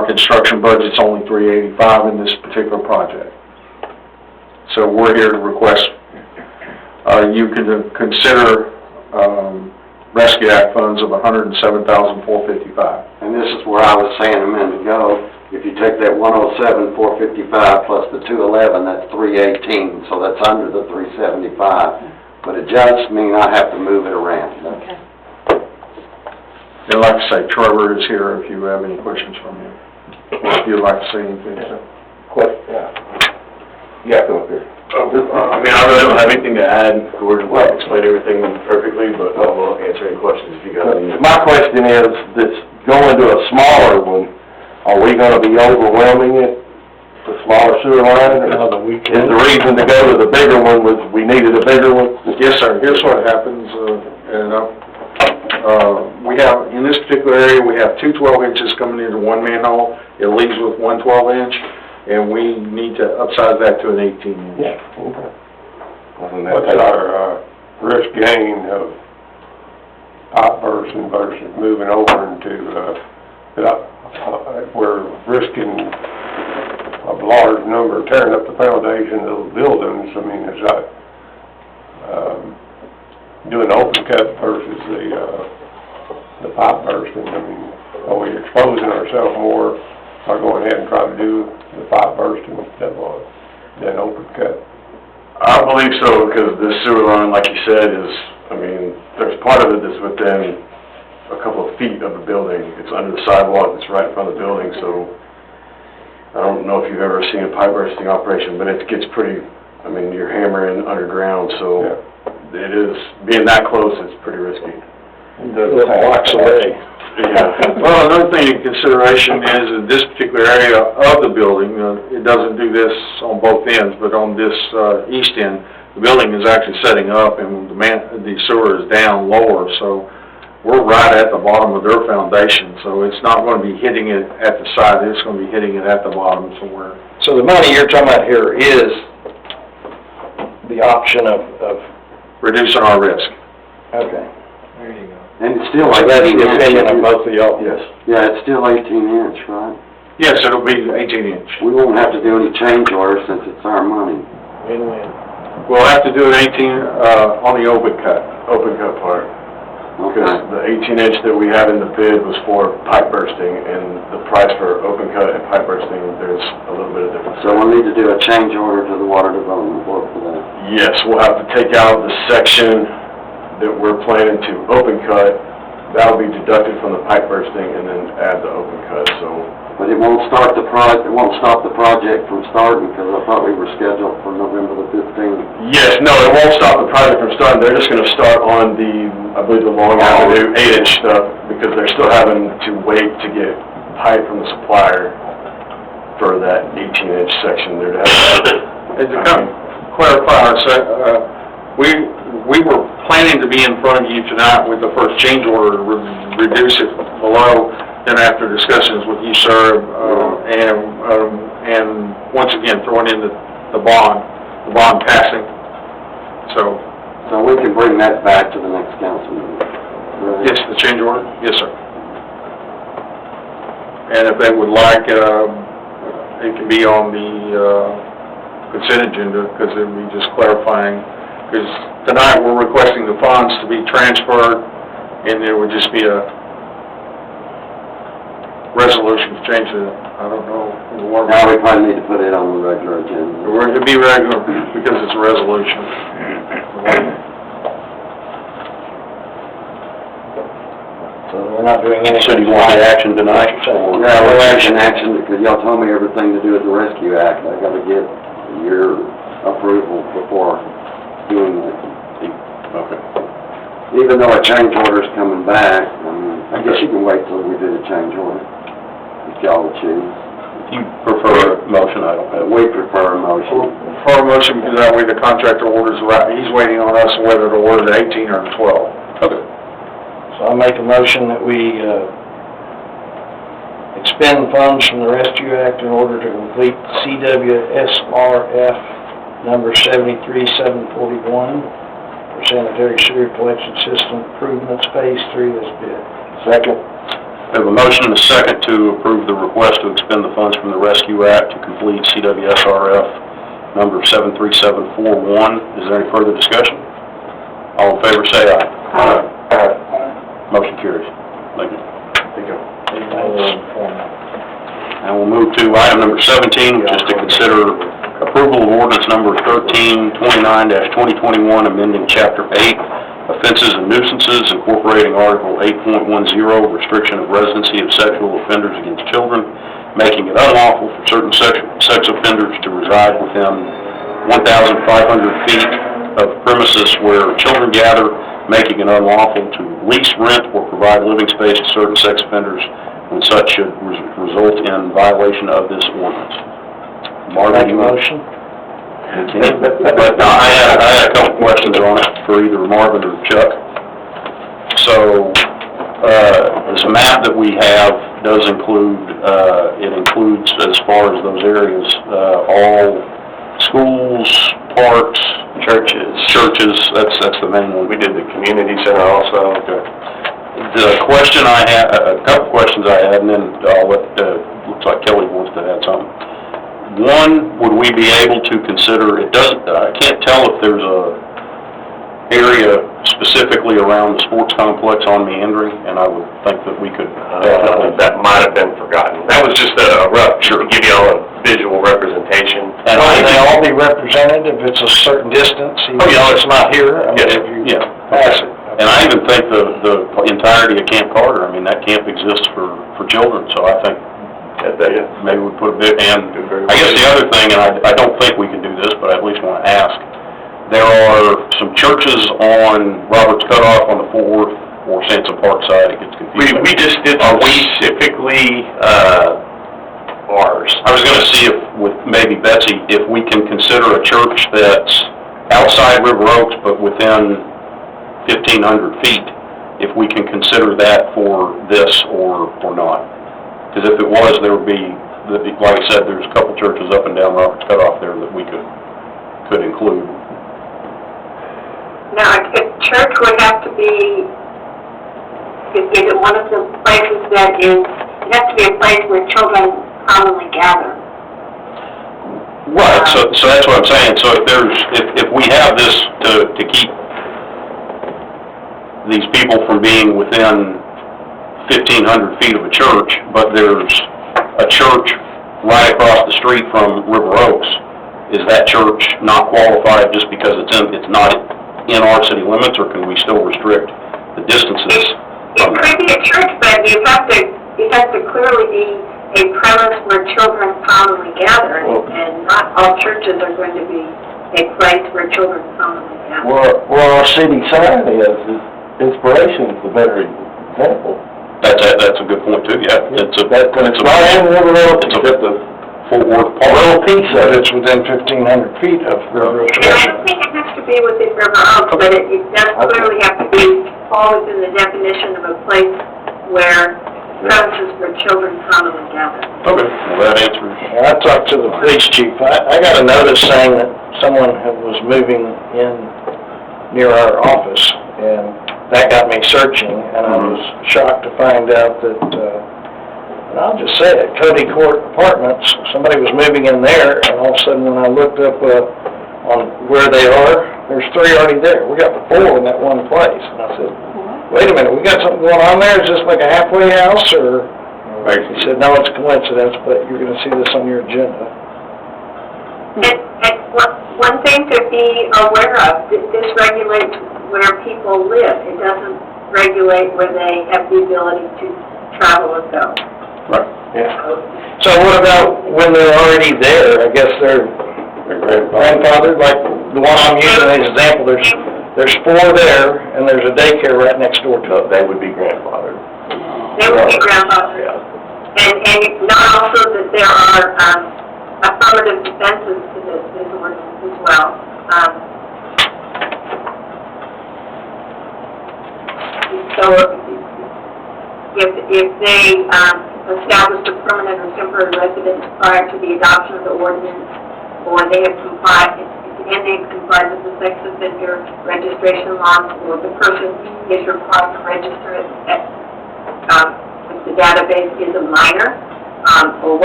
our construction budget's only $385 in this particular project. So we're here to request, you can consider, Rescue Act funds of $107,455. And this is where I was saying a minute ago, if you take that 107,455 plus the 211, that's 318, so that's under the 375. But it just mean I have to move it around. Okay. And like I say, Trevor is here if you have any questions from him. Or if you'd like to say anything. Question, yeah, come up here. I mean, I really don't have anything to add. Gordon will explain everything perfectly, but I will answer any questions if you got any. My question is, that's going to a smaller one, are we gonna be overwhelming it, the smaller sewer line? Or is the reason to go to the bigger one was we needed a bigger one? Yes, sir. Here's what happens, we have, in this particular area, we have two 12 inches coming into one manhole. It leaves with one 12 inch, and we need to upsize that to an 18 inch. Yeah, okay. What's our risk gain of pipe bursting versus moving over into, if we're risking a large number, tearing up the foundation of the buildings, I mean, is that doing open cut versus the pipe bursting? I mean, are we exposing ourselves more by going ahead and trying to do the pipe bursting than open cut? I believe so, because the sewer line, like you said, is, I mean, there's part of it that's within a couple of feet of the building. It's under the sidewalk, it's right in front of the building, so I don't know if you've ever seen a pipe bursting operation, but it gets pretty, I mean, you're hammering underground, so it is, being that close, it's pretty risky. The blocks away. Yeah. Well, another thing in consideration is in this particular area of the building, it doesn't do this on both ends, but on this east end, the building is actually setting up and the sewer is down lower, so we're right at the bottom of their foundation, so it's not going to be hitting it at the side, it's going to be hitting it at the bottom somewhere. So the money you're talking about here is the option of Reducing our risk. okay. There you go. And it's still So that's 18 the inch. opinion of both of y'all? Yes. Yeah, it's still 18 inch, right? Yes, it'll be 18 inch. We won't have to do any change orders since it's our money. Win-win. We'll have to do an 18 on the open cut. Open cut part. Okay. Because the 18 inch that we had in the bid was for pipe bursting, and the price for open cut and pipe bursting, there's a little bit of difference. So we'll need to do a change order to the Water Development Board for that. Yes, we'll have to take out the section that we're planning to open cut. That'll be deducted from the pipe bursting and then add the open cut, so. But it won't start it won't stop the project from starting, because I thought we were scheduled for November the 15th. Yes, no, it won't stop the project from starting. They're just gonna start on the, I believe, the Long Avenue 8-inch stuff, because they're still having to wait to get pipe from the supplier for that 18-inch section. They're And to kind of clarify, we were planning to be in front of you tonight with the first change order to reduce it below, then after discussions with you, sir, and once again, throwing in the bond passing. So we can bring that back to the next council meeting. Right? yes, the change order? Yes, sir. And if they would like, it can be on the consent agenda, because it would be just clarifying, because tonight we're requesting the funds to be transferred, and there would just be a resolution to change it. I don't know. Now we probably need to put it on the regular agenda. It'd be regular, because it's a resolution. So we're not doing anything. So do you want action tonight? Yeah, we're taking action, because y'all told me everything to do with the Rescue Act. I gotta get your approval before doing that. Okay. Even though a change order's coming back, I guess you can wait till we do the change order, if y'all would choose. You prefer a motion? I don't have. We prefer a motion. For a motion, because that way the contractor orders right, he's waiting on us whether to order the 18 or the 12. Okay. So I'll make a motion that we expend funds from the Rescue Act in order to complete CWSRF number 73741 for sanitary sewer collection system improvements phase 3 as bid. Second. We have a motion and a second to approve the request to expend the funds from the Rescue Act to complete CWSRF number 73741. Is there any further discussion? All in favor say aye. Aye. Motion carries. Thank you. And we'll move to item number 17, which is to consider approval of ordinance number 1329-2021, amending Chapter 8, Offenses and Nuisances, incorporating Article 8.10, Restriction of Residency of Sexual Offenders Against Children, making it unlawful for certain sex offenders to reside within 1,500 feet of premises where children gather, making it unlawful to lease, rent, or provide living space to certain sex offenders when such should result in violation of this ordinance. Marvin, you motion. But I had a couple questions on it for either Marvin or Chuck. So, this map that we have does include, it includes, as far as those areas, all schools, parks, churches, that's the main one. We did the community center also. Okay. The question I had, a couple questions I had, and then I'll let, looks like Kelly wants to add something. One, would we be able to consider, it doesn't, I can't tell if there's a area specifically around the sports complex on Meandering, and I would think that we could definitely. That might have been forgotten. That was just a rough, to give you all a visual representation. And Will they all be represented if it's a certain distance, even though it's not here? I mean, Yes, if you yeah. pass it. And I even think the entirety of Camp Carter, I mean, that camp exists for children, so I think maybe we put a bit, and I guess the other thing, and I don't think we can do this, but I at least want to ask, there are some churches on Roberts Cutoff on the Fort Worth or Sansom Park side, it gets confusing. We just did specifically, ours. I was gonna see if, with maybe Betsy, if we can consider a church that's outside River Oaks, but within 1,500 feet, if we can consider that for this or not. Because if it was, there would be, like I said, there's a couple churches up and down Roberts Cutoff there that we could include. Now, a church would have to be, is it one of the places that is, it has to be a place where children commonly gather. Right, so that's what I'm saying, so if we have this to keep these people from being within 1,500 feet of a church, but there's a church right across the street from River Oaks, is that church not qualified just because it's not in our city limits, or can we still restrict the distances It from could be a church, but it has to clearly be a premise where children commonly gather, and not all churches are going to be a place where children commonly gather. Where our city sign is Inspiration's the better example. That's a good point too, yeah. It's Right in River Oaks, it's a except the Fort Worth a Park. little piece of But it. it's within 1,500 feet of River Oaks. And I don't think it has to be within River Oaks, but it does clearly have to be, fall within the definition of a place where premises where children commonly gather. Okay, well, that answers. I talked to the police chief. I got a notice saying that someone was moving in near our office, and that got me searching, and I was shocked to find out that, and I'll just say it, Cody Court Apartments, somebody was moving in there, and all of a sudden when I looked up on where they are, there's 3 already there. We got 4 in that one place, and I said, wait a minute, we got something going on there? Is this like a halfway house, or? He said, no, it's a coincidence, but you're gonna see this on your agenda. And one thing to be aware of, this regulates where people live. It doesn't regulate where they have the ability to travel and go. Right. Yeah. So what about when they're already there? I guess they're grandfathered, like the one I'm using as an example, there's 4 there, and there's a daycare right next door to it. They would be grandfathered. They would be grandfathered. And not also that there are affirmative defenses to this ordinance as well. So if they established a permanent or temporary residence prior to the adoption of the ordinance, or they have complied, and they've complied with the sex offender registration laws, or the person is required to register it at, with the database is a minor, or what